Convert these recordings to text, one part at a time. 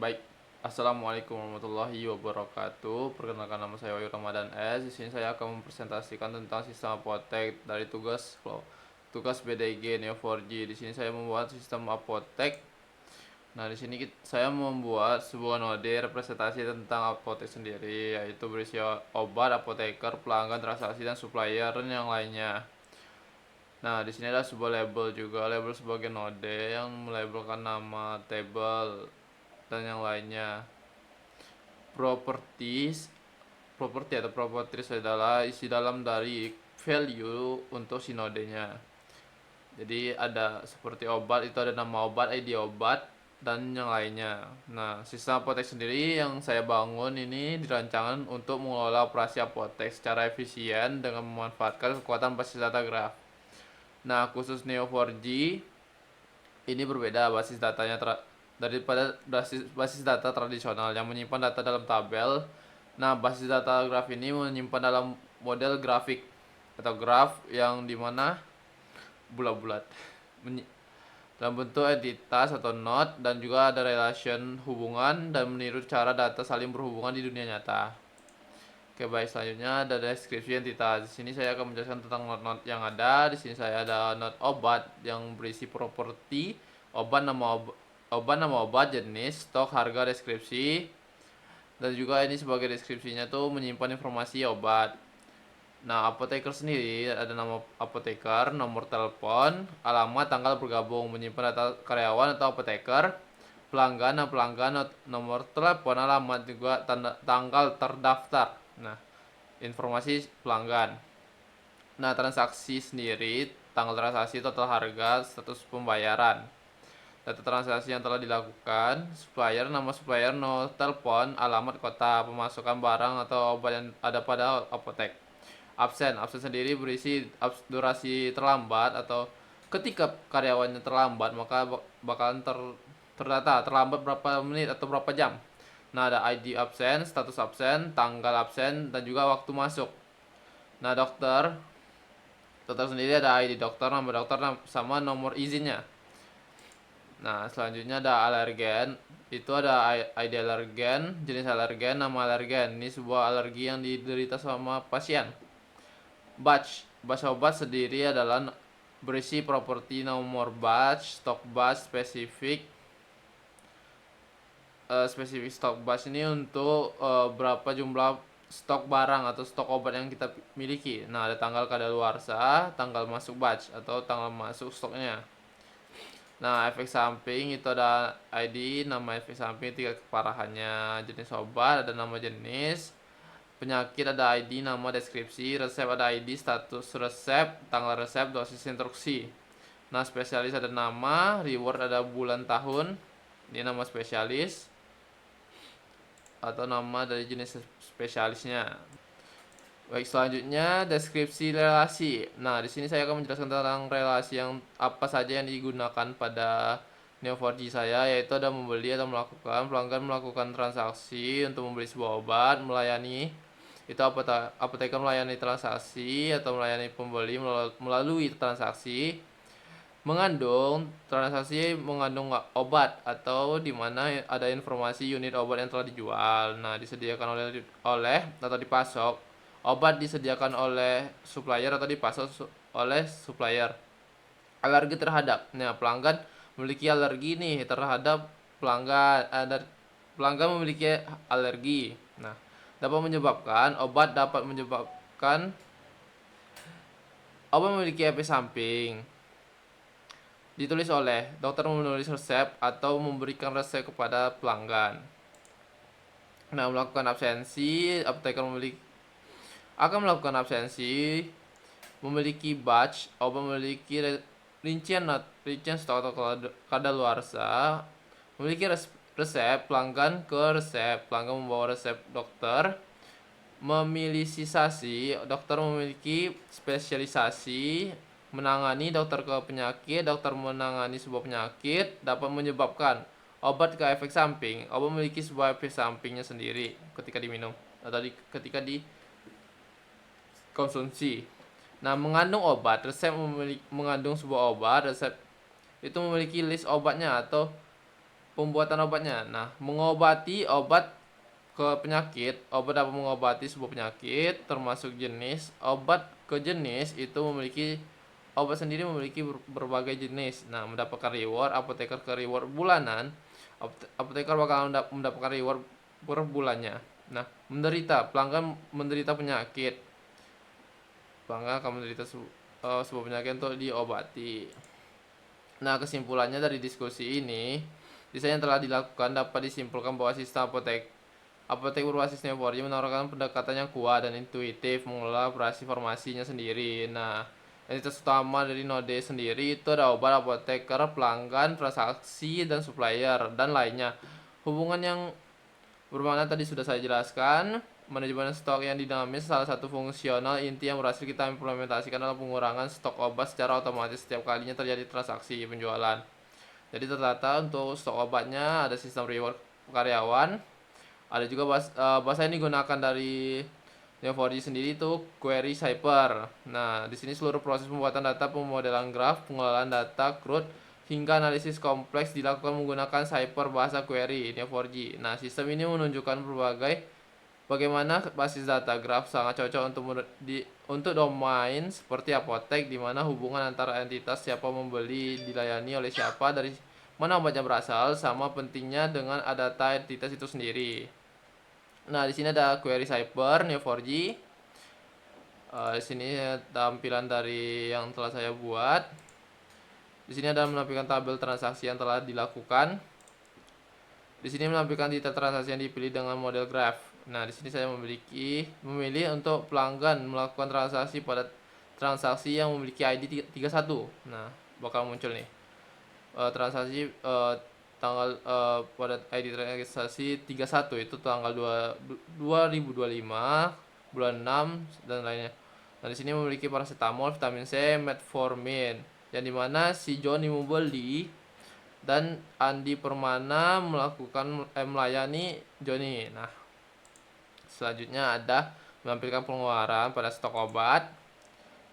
Baik, Assalamualaikum warahmatullahi wabarakatuh. Perkenalkan, nama saya Wahyu Ramadan S. Di sini saya akan mempresentasikan tentang sistem apotek dari tugas BDG Neo 4G. Di sini saya membuat sistem apotek. Nah, di sini saya membuat sebuah node representasi tentang apotek sendiri, yaitu berisi obat, apoteker, pelanggan, transaksi, dan supplier dan yang lainnya. Nah, di sini ada sebuah label juga, label sebagai node yang melabelkan nama, table, dan yang lainnya. Properties atau properties adalah isi dalam dari value untuk si nodenya. Jadi ada seperti obat, itu ada nama obat, ID obat, dan yang lainnya. Nah, sistem apotek sendiri yang saya bangun ini dirancangkan untuk mengelola operasi apotek secara efisien dengan memanfaatkan kekuatan basis data graph. Nah, khusus Neo 4G ini berbeda basis datanya daripada basis data tradisional yang menyimpan data dalam tabel. Nah, basis data graph ini menyimpan dalam model grafik atau graph yang dimana bulat-bulat dalam bentuk entitas atau node, dan juga ada relation hubungan dan meniru cara data saling berhubungan di dunia nyata. Oke, baik, selanjutnya ada deskripsi entitas. Di sini saya akan menjelaskan tentang node-node yang ada. Di sini saya ada node obat yang berisi properti obat, nama obat, jenis, stok, harga, deskripsi. Dan juga ini sebagai deskripsinya tuh menyimpan informasi obat. Nah, apoteker sendiri ada nama apoteker, nomor telepon, alamat, tanggal bergabung, menyimpan data karyawan atau apoteker, pelanggan, nomor telepon, alamat, juga tanggal terdaftar. Nah, informasi pelanggan. Nah, transaksi sendiri, tanggal transaksi, total harga, status pembayaran, data transaksi yang telah dilakukan, supplier, nama supplier, nomor telepon, alamat, kota, pemasukan barang atau obat yang ada pada apotek. Absen sendiri berisi durasi terlambat atau ketika karyawannya terlambat maka bakalan terdata terlambat berapa menit atau berapa jam. Nah, ada ID absen, status absen, tanggal absen, dan juga waktu masuk. Nah, dokter sendiri ada ID dokter, nama dokter, sama nomor izinnya. Nah, selanjutnya ada alergen. Itu ada ID alergen, jenis alergen, nama alergen. Ini sebuah alergi yang diderita sama pasien. Batch obat sendiri adalah berisi properti nomor batch, stok batch, spesifik stok batch ini untuk berapa jumlah stok barang atau stok obat yang kita miliki. Nah, ada tanggal kadaluarsa, tanggal masuk batch atau tanggal masuk stoknya. Nah, efek samping itu ada ID, nama efek samping, tingkat keparahannya, jenis obat, ada nama jenis, penyakit ada ID, nama, deskripsi, resep ada ID, status resep, tanggal resep, dosis instruksi. Nah, spesialis ada nama, reward ada bulan tahun, ini nama spesialis atau nama dari jenis spesialisnya. Baik, selanjutnya deskripsi relasi. Nah, di sini saya akan menjelaskan tentang relasi yang apa saja yang digunakan pada Neo4G saya, yaitu ada membeli atau melakukan, pelanggan melakukan transaksi untuk membeli sebuah obat, melayani, itu apoteker melayani transaksi atau melayani pembeli melalui transaksi, mengandung transaksi mengandung obat atau di mana ada informasi unit obat yang telah dijual. Nah, disediakan oleh atau dipasok. Obat disediakan oleh supplier atau dipasok oleh supplier. Alergi terhadap. Nah, pelanggan memiliki alergi nih terhadap pelanggan memiliki alergi. Nah, dapat menyebabkan obat memiliki efek samping. Ditulis oleh dokter menulis resep atau memberikan resep kepada pelanggan. Nah, melakukan absensi, apoteker akan melakukan absensi, memiliki batch, obat memiliki rincian stok atau kadaluarsa, memiliki resep, pelanggan ke resep, pelanggan membawa resep dokter, memilisisasi, dokter memiliki spesialisasi, menangani, dokter ke penyakit, dokter menangani sebuah penyakit, dapat menyebabkan obat ke efek samping, obat memiliki sebuah efek sampingnya sendiri ketika diminum atau ketika dikonsumsi. Nah, mengandung obat, mengandung sebuah obat, resep itu memiliki list obatnya atau pembuatan obatnya. Nah, mengobati obat ke penyakit, obat dapat mengobati sebuah penyakit termasuk jenis. Obat ke jenis itu memiliki obat sendiri memiliki berbagai jenis. Nah, mendapatkan reward, apoteker ke reward bulanan. Apoteker bakal mendapatkan reward per bulannya. Nah, pelanggan menderita penyakit. Pelanggan akan menderita sebuah penyakit untuk diobati. Nah, kesimpulannya dari diskusi ini, desain yang telah dilakukan dapat disimpulkan bahwa sistem apotek berbasis Neo4j menawarkan pendekatan yang kuat dan intuitif mengelola operasi farmasinya sendiri. Nah, entitas utama dari Node sendiri itu ada obat, apoteker, pelanggan, transaksi, dan supplier, dan lainnya. Hubungan yang bermakna tadi sudah saya jelaskan. Manajemen stok yang dinamis salah satu fungsional inti yang berhasil kita implementasikan adalah pengurangan stok obat secara otomatis setiap kalinya terjadi transaksi penjualan. Jadi tertata untuk stok obatnya, ada sistem reward karyawan, ada juga bahasa yang digunakan dari Neo4j sendiri itu query cipher. Nah, di sini seluruh proses pembuatan data, pemodelan graf, pengelolaan data, CRUD, hingga analisis kompleks dilakukan menggunakan cipher bahasa query Neo4j. Nah, sistem ini menunjukkan bagaimana basis data graf sangat cocok untuk domain seperti apotek, di mana hubungan antara entitas siapa membeli dilayani oleh siapa, dari mana obatnya berasal, sama pentingnya dengan data entitas itu sendiri. Nah, di sini ada query cipher Neo4j. Di sini tampilan dari yang telah saya buat. Di sini ada menampilkan tabel transaksi yang telah dilakukan. Di sini menampilkan detail transaksi yang dipilih dengan model graph. Nah, di sini saya memilih untuk pelanggan melakukan transaksi pada transaksi yang memiliki ID 31. Nah, bakal muncul nih transaksi tanggal pada ID transaksi 31 itu tanggal 2025 bulan 6 dan lainnya. Nah, di sini memiliki paracetamol, vitamin C, metformin, yang dimana si Joni membeli dan Andi Permana melayani Joni. Nah, selanjutnya ada menampilkan pengeluaran pada stok obat,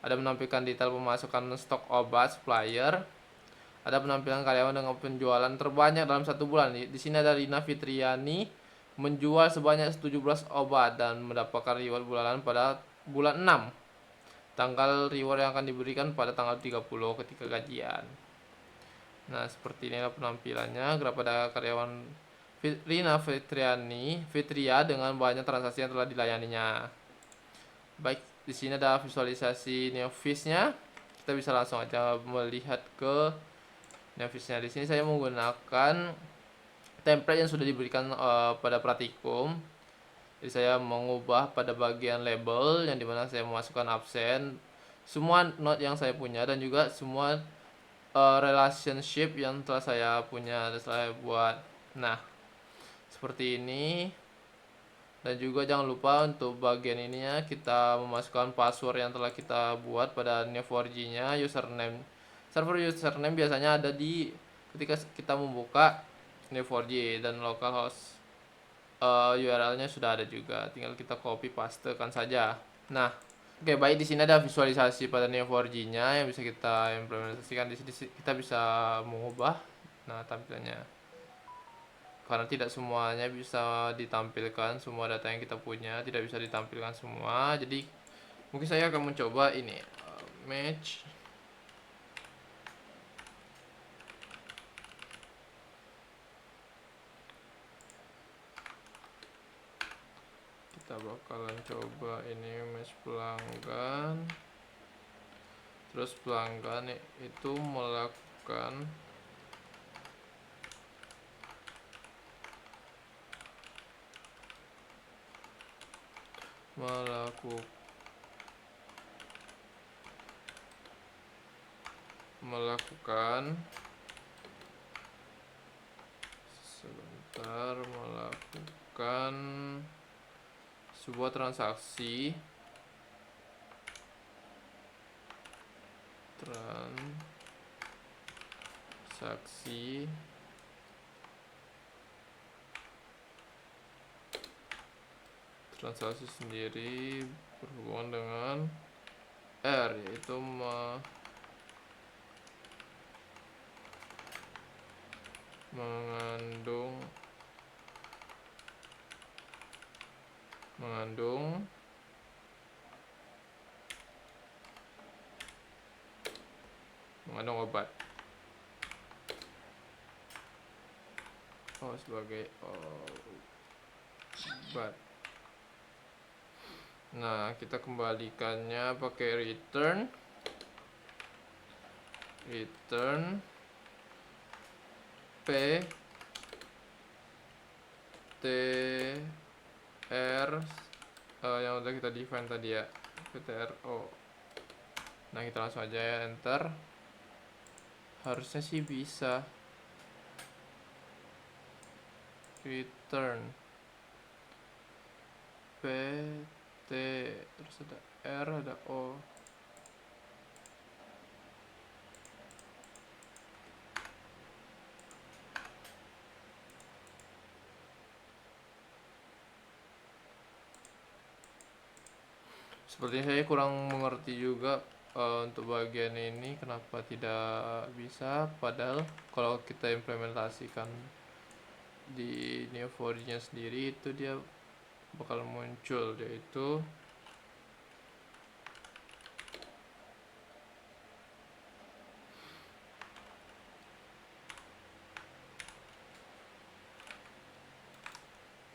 ada menampilkan detail pemasukan stok obat supplier, ada penampilan karyawan dengan penjualan terbanyak dalam satu bulan. Di sini ada Rina Fitriani menjual sebanyak 17 obat dan mendapatkan reward bulanan pada bulan 6. Tanggal reward yang akan diberikan pada tanggal 30 ketika gajian. Nah, seperti inilah penampilannya. Graf pada karyawan Rina Fitria dengan banyak transaksi yang telah dilayaninya. Baik, di sini ada visualisasi Neovis-nya. Kita bisa langsung aja melihat ke Neovis-nya. Di sini saya menggunakan template yang sudah diberikan pada praktikum. Jadi saya mengubah pada bagian label yang dimana saya memasukkan absen, semua note yang saya punya, dan juga semua relationship yang telah saya punya dan saya buat. Nah, seperti ini. Dan juga jangan lupa untuk bagian ininya kita memasukkan password yang telah kita buat pada Neo4j nya. Server username biasanya ada di ketika kita membuka Neo4j, dan localhost URL nya sudah ada juga, tinggal kita copy pastekan saja. Nah, oke, baik, di sini ada visualisasi pada Neo4j-nya yang bisa kita implementasikan. Di sini kita bisa mengubah tampilannya. Karena tidak semuanya bisa ditampilkan, semua data yang kita punya tidak bisa ditampilkan semua. Jadi mungkin saya akan mencoba ini match. Kita bakalan coba ini match pelanggan. Terus pelanggan itu melakukan melakukan sebuah transaksi transaksi sendiri berhubungan dengan R, yaitu mengandung obat. Sebagai obat. Nah, kita kembalikannya pakai return p t r yang udah kita define tadi ya, ptro. Nah, kita langsung aja ya enter. Harusnya sih bisa. Return p t terus ada r ada o. Sepertinya saya kurang mengerti juga untuk bagian ini kenapa tidak bisa, padahal kalau kita implementasikan di Neo4j-nya sendiri itu dia bakal muncul, yaitu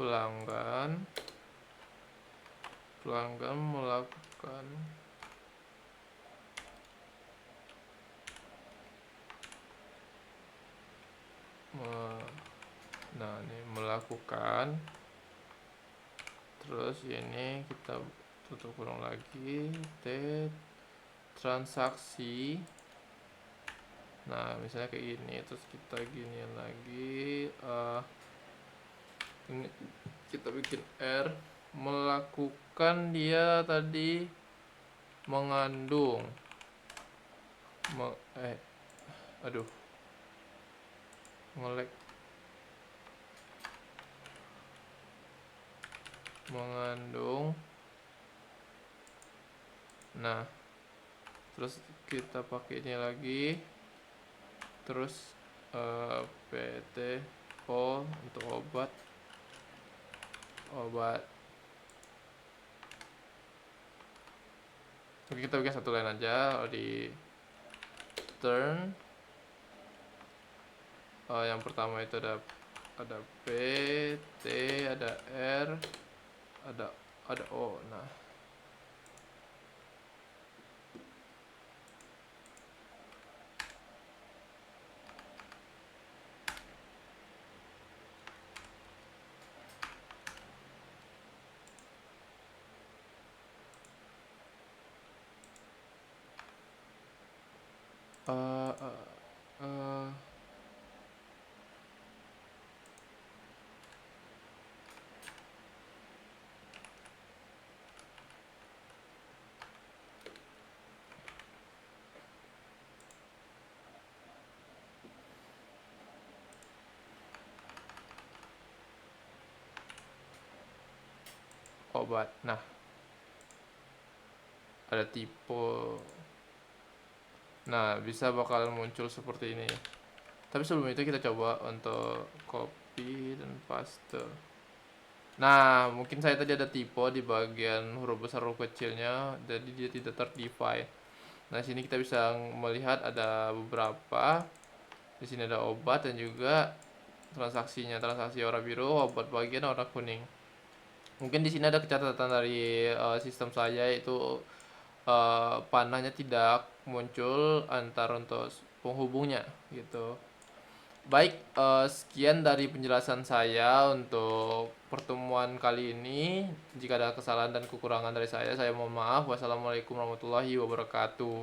pelanggan melakukan melakukan, terus ini kita tutup kurung lagi, transaksi. Nah, misalnya kayak gini, terus kita giniin lagi, ini kita bikin R, melakukan, dia tadi mengandung ngelek, mengandung. Nah, terus kita pakai ini lagi, terus PTO untuk obat. Oke, kita bikin satu line aja di turn. Yang pertama itu ada P, T, ada R, ada O. Nah, obat. Nah, ada tipe. Nah, bisa bakal muncul seperti ini. Tapi sebelum itu kita coba untuk copy dan paste. Nah, mungkin saya tadi ada typo di bagian huruf besar huruf kecilnya, jadi dia tidak terdefine. Nah, sini kita bisa melihat ada beberapa. Di sini ada obat dan juga transaksinya, transaksi warna biru, obat bagian warna kuning. Mungkin di sini ada catatan dari sistem saya, itu panahnya tidak muncul antar untuk penghubungnya gitu. Baik, sekian dari penjelasan saya untuk pertemuan kali ini. Jika ada kesalahan dan kekurangan dari saya mohon maaf. Wassalamualaikum warahmatullahi wabarakatuh.